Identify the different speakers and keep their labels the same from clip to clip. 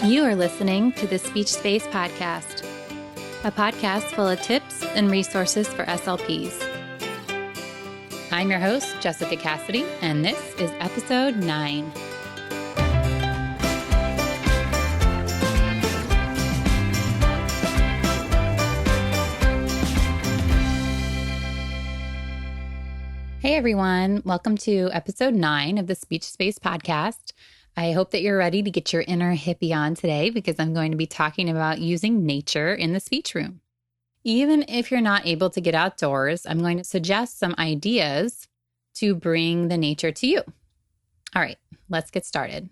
Speaker 1: You are listening to the Speech Space Podcast, a podcast full of tips and resources for SLPs. I'm your host, Jessica Cassidy, and this is episode 9. Hey everyone, welcome to episode 9 of the Speech Space Podcast. I hope that you're ready to get your inner hippie on today because I'm going to be talking about using nature in the speech room. Even if you're not able to get outdoors, I'm going to suggest some ideas to bring the nature to you. All right, let's get started.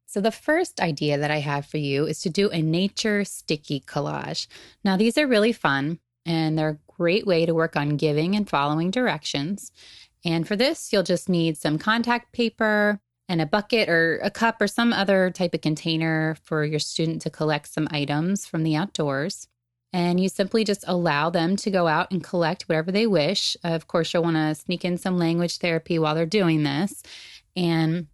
Speaker 1: So the first idea that I have for you is to do a nature sticky collage. Now these are really fun and they're a great way to work on giving and following directions. And for this, you'll just need some contact paper and a bucket or a cup or some other type of container for your student to collect some items from the outdoors. And you simply just allow them to go out and collect whatever they wish. Of course, you'll want to sneak in some language therapy while they're doing this. And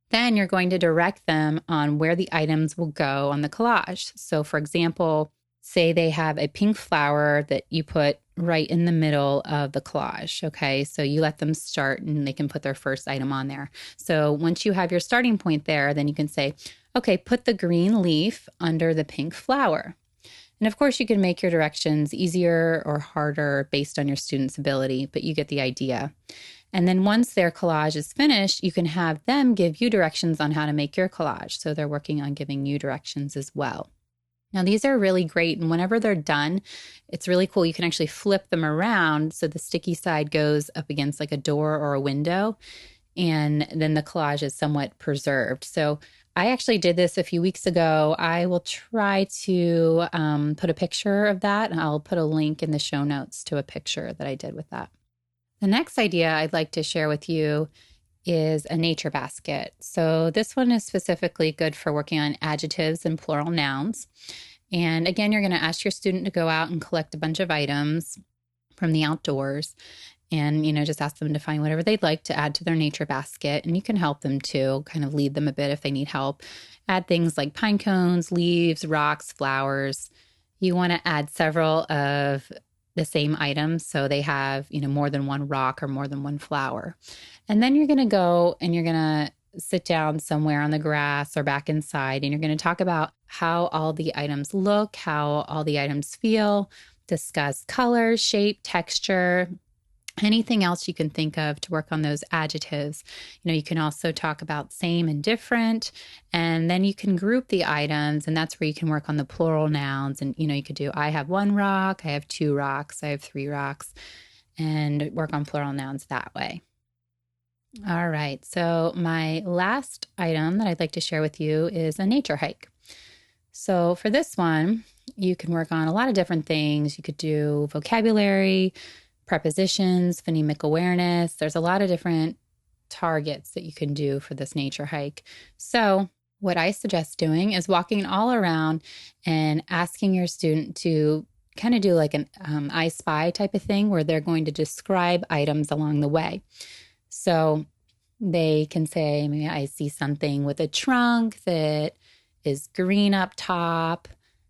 Speaker 1: then you're going to direct them on where the items will go on the collage. So for example, say they have a pink flower that you put right in the middle of the collage. Okay, so you let them start and they can put their first item on there. So once you have your starting point there, then you can say, okay, put the green leaf under the pink flower. And of course, you can make your directions easier or harder based on your student's ability, but you get the idea. And then once their collage is finished, you can have them give you directions on how to make your collage. So they're working on giving you directions as well. Now, these are really great, and whenever they're done, it's really cool. You can actually flip them around so the sticky side goes up against like a door or a window, and then the collage is somewhat preserved. So I actually did this a few weeks ago. I will try to put a picture of that, and I'll put a link in the show notes to a picture that I did with that. The next idea I'd like to share with you is a nature basket. So this one is specifically good for working on adjectives and plural nouns. And again, you're going to ask your student to go out and collect a bunch of items from the outdoors and, just ask them to find whatever they'd like to add to their nature basket. And you can help them too, kind of lead them a bit if they need help. Add things like pine cones, leaves, rocks, flowers. You want to add several of the same items so they have, more than one rock or more than one flower. And then you're going to go and you're going to sit down somewhere on the grass or back inside, and you're going to talk about how all the items look, how all the items feel, discuss color, shape, texture, anything else you can think of to work on those adjectives. You can also talk about same and different, and then you can group the items, and that's where you can work on the plural nouns. And, you could do, I have 1 rock, I have 2 rocks, I have 3 rocks, and work on plural nouns that way. All right. So my last item that I'd like to share with you is a nature hike. So for this one, you can work on a lot of different things. You could do vocabulary, prepositions, phonemic awareness. There's a lot of different targets that you can do for this nature hike. So what I suggest doing is walking all around and asking your student to kind of do like an I Spy type of thing where they're going to describe items along the way. So they can say, maybe I see something with a trunk that is green up top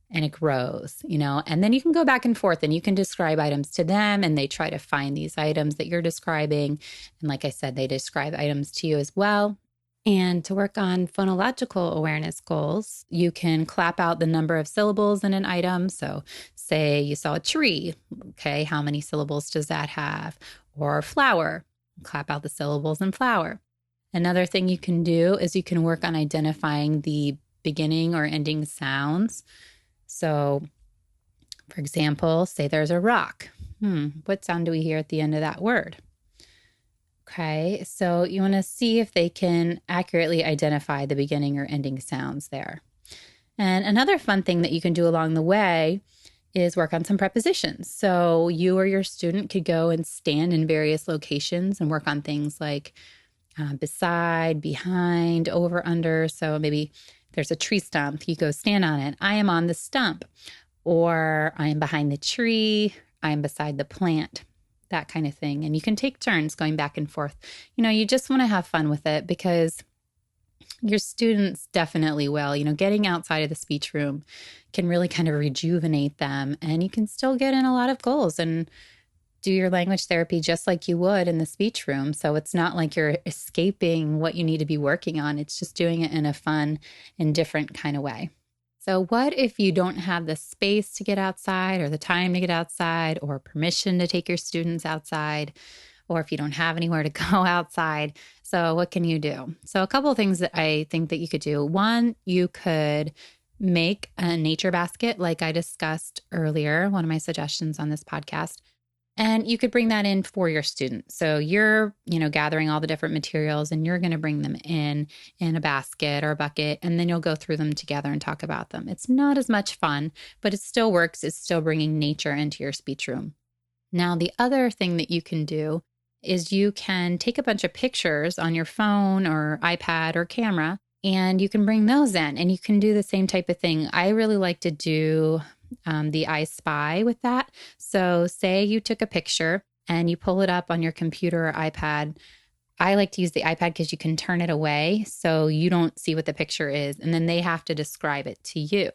Speaker 1: and it grows, and then you can go back and forth and you can describe items to them and they try to find these items that you're describing. And like I said, they describe items to you as well. And to work on phonological awareness goals, you can clap out the number of syllables in an item. So say you saw a tree. Okay, how many syllables does that have? Or flower. Clap out the syllables in flower. Another thing you can do is you can work on identifying the beginning or ending sounds. So, for example, say there's a rock. What sound do we hear at the end of that word? Okay, so you want to see if they can accurately identify the beginning or ending sounds there. And another fun thing that you can do along the way is work on some prepositions. So you or your student could go and stand in various locations and work on things like beside, behind, over, under. So maybe there's a tree stump, you go stand on it. I am on the stump, or I am behind the tree, I am beside the plant, that kind of thing. And you can take turns going back and forth. You just want to have fun with it because Your students definitely will. Getting outside of the speech room can really kind of rejuvenate them, and you can still get in a lot of goals and do your language therapy just like you would in the speech room. So it's not like you're escaping what you need to be working on. It's just doing it in a fun and different kind of way. So, what if you don't have the space to get outside, or the time to get outside, or permission to take your students outside, or if you don't have anywhere to go outside? So, what can you do? So, a couple of things that I think that you could do. One, you could make a nature basket, like I discussed earlier, one of my suggestions on this podcast. And you could bring that in for your students. So you're, gathering all the different materials, and you're going to bring them in a basket or a bucket, and then you'll go through them together and talk about them. It's not as much fun, but it still works. It's still bringing nature into your speech room. Now, the other thing that you can do is you can take a bunch of pictures on your phone or iPad or camera, and you can bring those in, and you can do the same type of thing. I really like to do the I Spy with that. So say you took a picture and you pull it up on your computer or iPad. I like to use the iPad because you can turn it away so you don't see what the picture is, and then they have to describe it to you.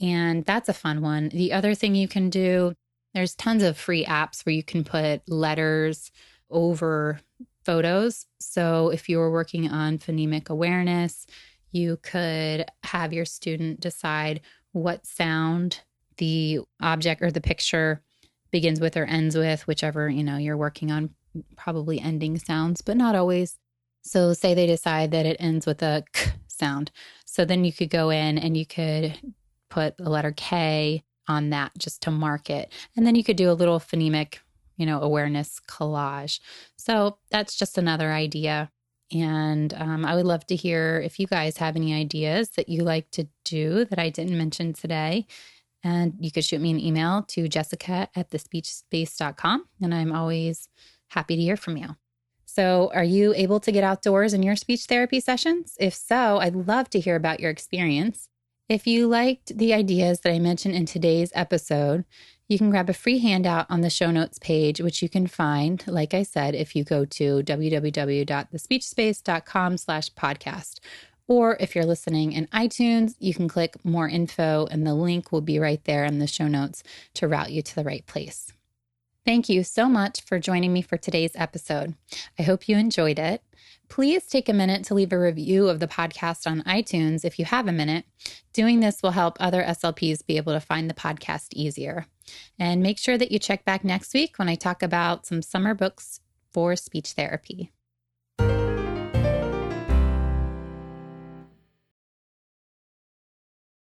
Speaker 1: And that's a fun one. The other thing you can do, there's tons of free apps where you can put letters over photos. So if you were working on phonemic awareness, you could have your student decide what sound the object or the picture begins with or ends with, whichever, you're working on, probably ending sounds, but not always. So say they decide that it ends with a k sound. So then you could go in and you could put the letter K on that just to mark it. And then you could do a little phonemic, awareness collage. So that's just another idea. And I would love to hear if you guys have any ideas that you like to do that I didn't mention today. And you could shoot me an email to jessica@thespeechspace.com. And I'm always happy to hear from you. So are you able to get outdoors in your speech therapy sessions? If so, I'd love to hear about your experience. If you liked the ideas that I mentioned in today's episode, you can grab a free handout on the show notes page, which you can find, like I said, if you go to www.thespeechspace.com/podcast. Or if you're listening in iTunes, you can click more info, and the link will be right there in the show notes to route you to the right place. Thank you so much for joining me for today's episode. I hope you enjoyed it. Please take a minute to leave a review of the podcast on iTunes if you have a minute. Doing this will help other SLPs be able to find the podcast easier. And make sure that you check back next week when I talk about some summer books for speech therapy.